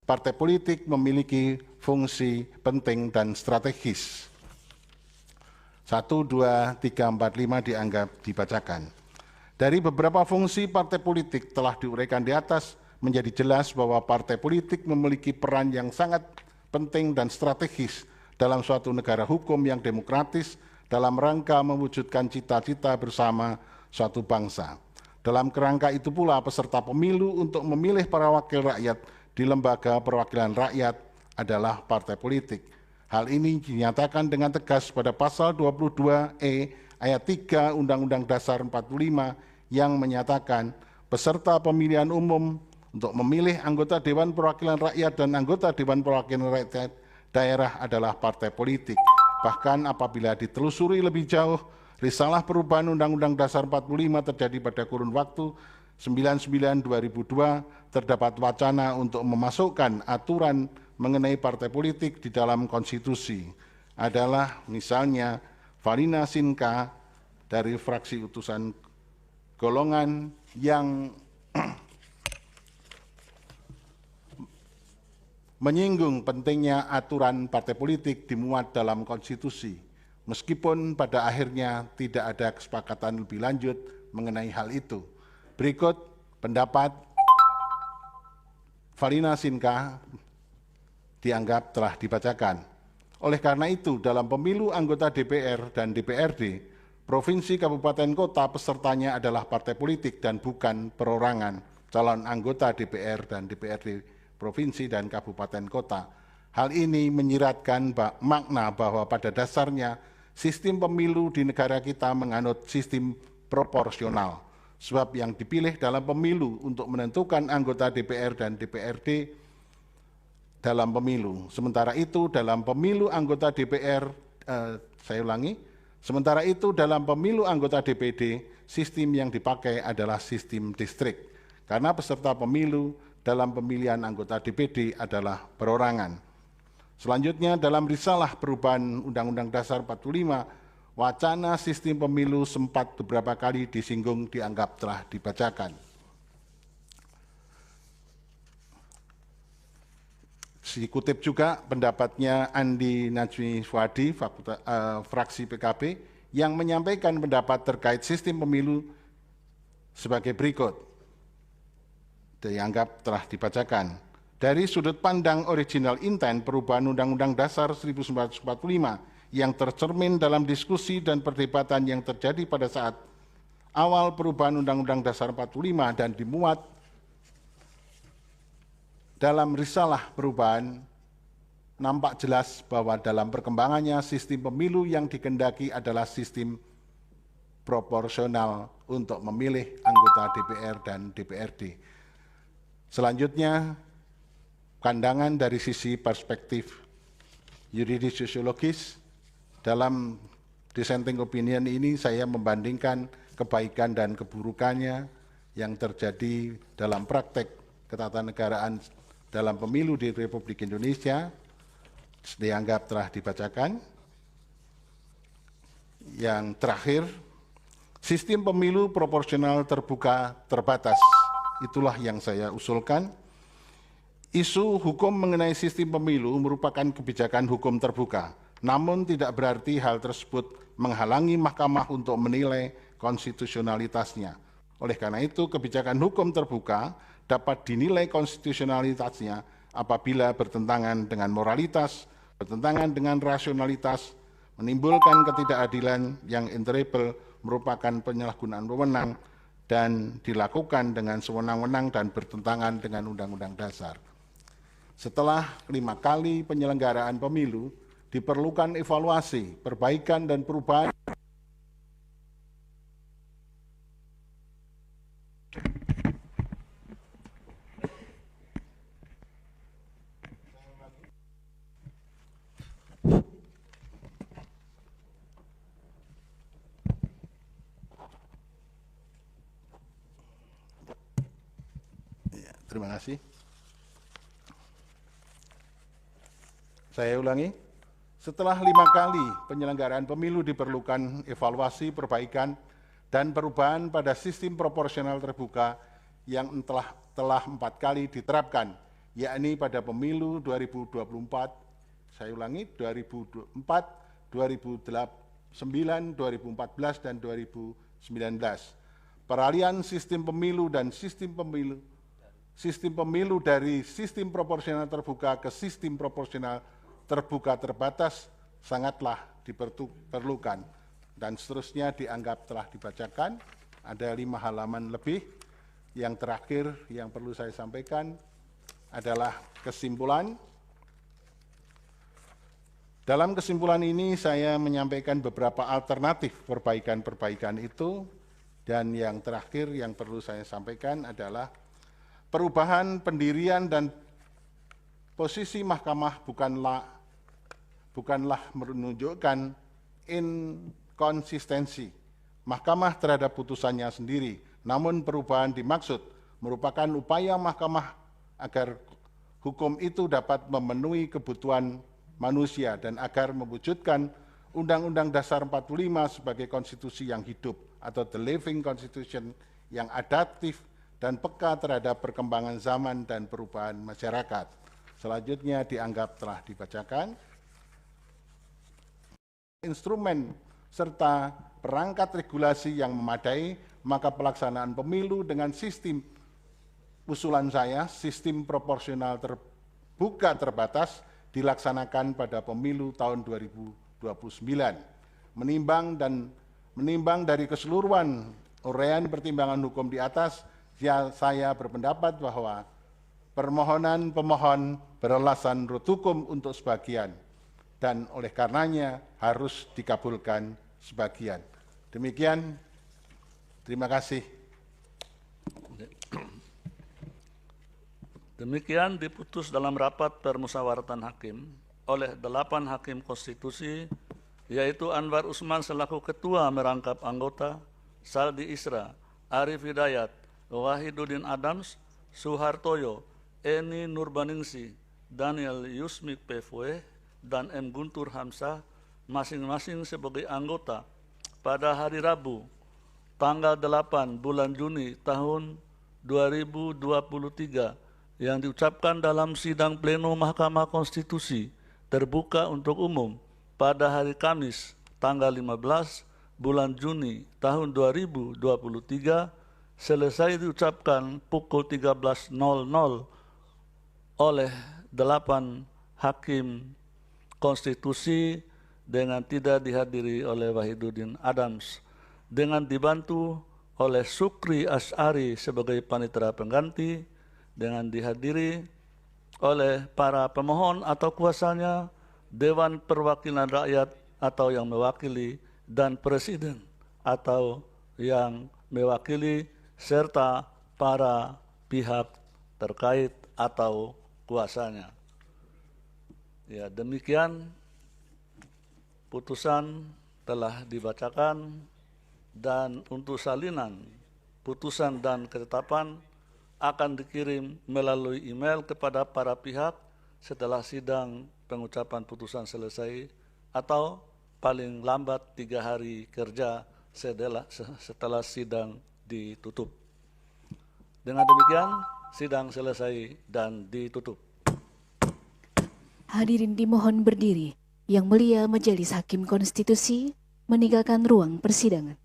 partai politik memiliki fungsi penting dan strategis. 1, 2, 3, 4, 5 dianggap dibacakan. Dari beberapa fungsi partai politik telah diuraikan di atas, menjadi jelas bahwa partai politik memiliki peran yang sangat penting dan strategis dalam suatu negara hukum yang demokratis dalam rangka mewujudkan cita-cita bersama suatu bangsa. Dalam kerangka itu pula peserta pemilu untuk memilih para wakil rakyat di lembaga perwakilan rakyat adalah partai politik. Hal ini dinyatakan dengan tegas pada pasal 22E ayat 3 Undang-Undang Dasar 45 yang menyatakan peserta pemilihan umum untuk memilih anggota Dewan Perwakilan Rakyat dan anggota Dewan Perwakilan Rakyat daerah adalah partai politik. Bahkan apabila ditelusuri lebih jauh, risalah perubahan Undang-Undang Dasar 45 terjadi pada kurun waktu 99-2002, terdapat wacana untuk memasukkan aturan mengenai partai politik di dalam konstitusi. Adalah misalnya Farina Sinka dari fraksi utusan golongan yang menyinggung pentingnya aturan partai politik dimuat dalam konstitusi, meskipun pada akhirnya tidak ada kesepakatan lebih lanjut mengenai hal itu. Berikut pendapat Farina Sinka dianggap telah dibacakan. Oleh karena itu, dalam pemilu anggota DPR dan DPRD, provinsi, kabupaten, kota pesertanya adalah partai politik dan bukan perorangan calon anggota DPR dan DPRD provinsi dan kabupaten kota. Hal ini menyiratkan makna bahwa pada dasarnya sistem pemilu di negara kita menganut sistem proporsional. Sebab yang dipilih dalam pemilu untuk menentukan anggota DPR dan DPRD dalam pemilu. Sementara itu dalam pemilu anggota DPR, sementara itu dalam pemilu anggota DPD, sistem yang dipakai adalah sistem distrik. Karena peserta pemilu dalam pemilihan anggota DPD adalah perorangan. Selanjutnya dalam risalah perubahan Undang-Undang Dasar 45, wacana sistem pemilu sempat beberapa kali disinggung dianggap telah dibacakan. Dikutip juga pendapatnya Andi Najmi Fuadi, fraksi PKB, yang menyampaikan pendapat terkait sistem pemilu sebagai berikut. Dianggap telah dibacakan. Dari sudut pandang original intent perubahan Undang-Undang Dasar 1945 yang tercermin dalam diskusi dan perdebatan yang terjadi pada saat awal perubahan Undang-Undang Dasar 45 dan dimuat dalam risalah perubahan, nampak jelas bahwa dalam perkembangannya sistem pemilu yang dikehendaki adalah sistem proporsional untuk memilih anggota DPR dan DPRD. Selanjutnya, pandangan dari sisi perspektif yuridis sosiologis. Dalam dissenting opinion ini saya membandingkan kebaikan dan keburukannya yang terjadi dalam praktek ketatanegaraan dalam pemilu di Republik Indonesia, dianggap telah dibacakan. Yang terakhir, sistem pemilu proporsional terbuka terbatas. Itulah yang saya usulkan. Isu hukum mengenai sistem pemilu merupakan kebijakan hukum terbuka, namun tidak berarti hal tersebut menghalangi mahkamah untuk menilai konstitusionalitasnya. Oleh karena itu, kebijakan hukum terbuka dapat dinilai konstitusionalitasnya apabila bertentangan dengan moralitas, bertentangan dengan rasionalitas, menimbulkan ketidakadilan yang intolerable, merupakan penyalahgunaan wewenang, dan dilakukan dengan sewenang-wenang dan bertentangan dengan Undang-Undang Dasar. Setelah 5 kali penyelenggaraan pemilu, diperlukan evaluasi, perbaikan, dan perubahan. Terima kasih. Saya ulangi, setelah 5 kali penyelenggaraan pemilu diperlukan evaluasi, perbaikan, dan perubahan pada sistem proporsional terbuka yang telah 4 kali diterapkan yakni pada pemilu 2024, saya ulangi, 2004, 2009, 2014, dan 2019. Peralihan sistem pemilu dan sistem pemilu dari sistem proporsional terbuka ke sistem proporsional terbuka terbatas sangatlah diperlukan. Dan seterusnya dianggap telah dibacakan. Ada 5 halaman lebih. Yang terakhir yang perlu saya sampaikan adalah kesimpulan. Dalam kesimpulan ini saya menyampaikan beberapa alternatif perbaikan-perbaikan itu. Dan yang terakhir yang perlu saya sampaikan adalah perubahan pendirian dan posisi mahkamah bukanlah menunjukkan inkonsistensi mahkamah terhadap putusannya sendiri, namun perubahan dimaksud merupakan upaya mahkamah agar hukum itu dapat memenuhi kebutuhan manusia dan agar mewujudkan Undang-Undang Dasar 45 sebagai konstitusi yang hidup atau the living constitution yang adaptif dan peka terhadap perkembangan zaman dan perubahan masyarakat. Selanjutnya dianggap telah dibacakan. Instrumen serta perangkat regulasi yang memadai, maka pelaksanaan pemilu dengan sistem usulan saya, sistem proporsional terbuka terbatas dilaksanakan pada pemilu tahun 2029. Menimbang dari keseluruhan uraian pertimbangan hukum di atas, saya berpendapat bahwa permohonan pemohon beralasan menurut hukum untuk sebagian dan oleh karenanya harus dikabulkan sebagian. Demikian, terima kasih. Demikian diputus dalam rapat permusyawaratan hakim oleh 8 hakim konstitusi, yaitu Anwar Usman selaku ketua merangkap anggota, Saldi Isra, Arif Hidayat, Wahiduddin Adams, Suhartoyo, Eni Nurbaningsi, Daniel Yusmik Pevwe, dan M. Guntur Hamzah, masing-masing sebagai anggota pada hari Rabu, tanggal 8 bulan Juni tahun 2023, yang diucapkan dalam sidang pleno Mahkamah Konstitusi terbuka untuk umum pada hari Kamis, tanggal 15 bulan Juni tahun 2023, selesai diucapkan pukul 13.00 oleh 8 hakim konstitusi dengan tidak dihadiri oleh Wahiduddin Adams, dengan dibantu oleh Sukri Asy'ari sebagai panitera pengganti, dengan dihadiri oleh para pemohon atau kuasanya, Dewan Perwakilan Rakyat atau yang mewakili, dan Presiden atau yang mewakili, serta para pihak terkait atau kuasanya. Ya, demikian putusan telah dibacakan, dan untuk salinan putusan dan ketetapan akan dikirim melalui email kepada para pihak setelah sidang pengucapan putusan selesai atau paling lambat 3 hari kerja setelah sidang ditutup. Dengan demikian, sidang selesai dan ditutup. Hadirin dimohon berdiri. Yang Mulia Majelis Hakim Konstitusi meninggalkan ruang persidangan.